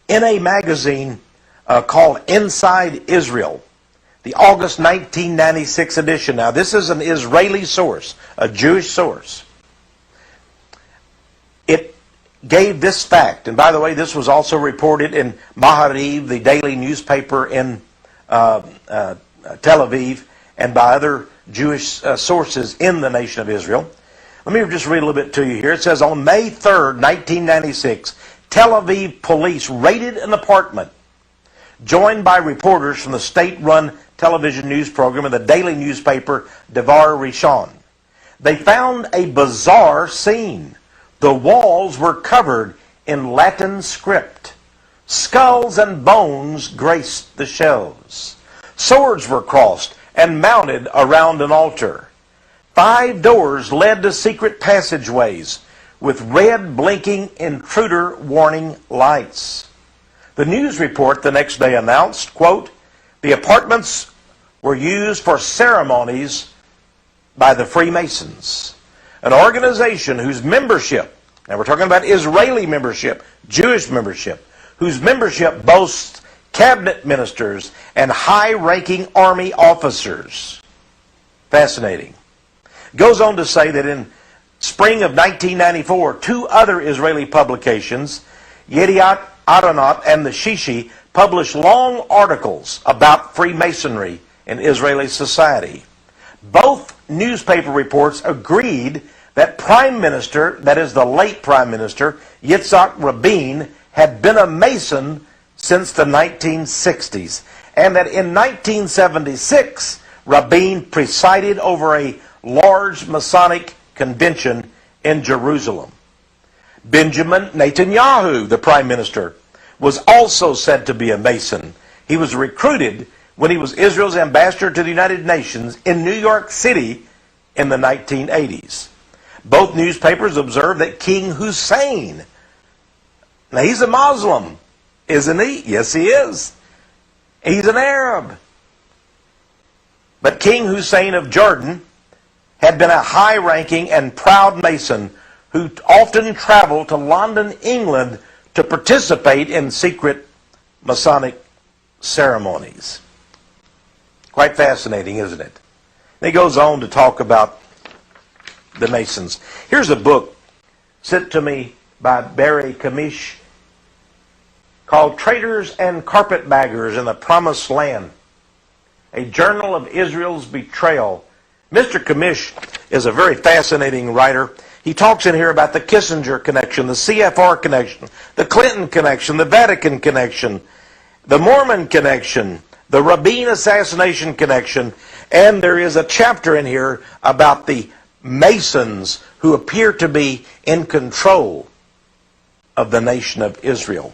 in a magazine called Inside Israel, the August 1996 edition. Now, this is an Israeli source, a Jewish source. It gave this fact, and by the way, this was also reported in Mahariv, the daily newspaper in Tel Aviv, and by other Jewish sources in the nation of Israel. Let me just read a little bit to you here. It says, on May 3rd, 1996, Tel Aviv police raided an apartment joined by reporters from the state-run television news program and the daily newspaper Devar Rishon. They found a bizarre scene. The walls were covered in Latin script. Skulls and bones graced the shelves. Swords were crossed and mounted around an altar. 5 doors led to secret passageways with red blinking intruder warning lights. The news report the next day announced, quote, the apartments were used for ceremonies by the Freemasons, an organization whose membership, and we're talking about Israeli membership, Jewish membership, whose membership boasts cabinet ministers and high-ranking army officers. Fascinating. Goes on to say that in spring of 1994, 2 other Israeli publications, Yediat Aronot and the Shishi, published long articles about Freemasonry in Israeli society. Both newspaper reports agreed that Prime Minister, that is the late Prime Minister, Yitzhak Rabin, had been a Mason since the 1960s, and that in 1976, Rabin presided over a large Masonic convention in Jerusalem. Benjamin Netanyahu, the Prime Minister, was also said to be a Mason. He was recruited when he was Israel's ambassador to the United Nations in New York City in the 1980s. Both newspapers observed that King Hussein, now he's a Muslim, isn't he? Yes, he is. He's an Arab. But King Hussein of Jordan had been a high-ranking and proud Mason who often traveled to London, England, to participate in secret Masonic ceremonies. Quite fascinating, isn't it? And he goes on to talk about the Masons. Here's a book sent to me by Barry Kamish called Traitors and Carpetbaggers in the Promised Land, a journal of Israel's betrayal. Mr. Kamish is a very fascinating writer. He talks in here about the Kissinger connection, the CFR connection, the Clinton connection, the Vatican connection, the Mormon connection, the Rabin assassination connection, and there is a chapter in here about the Masons who appear to be in control of the nation of Israel.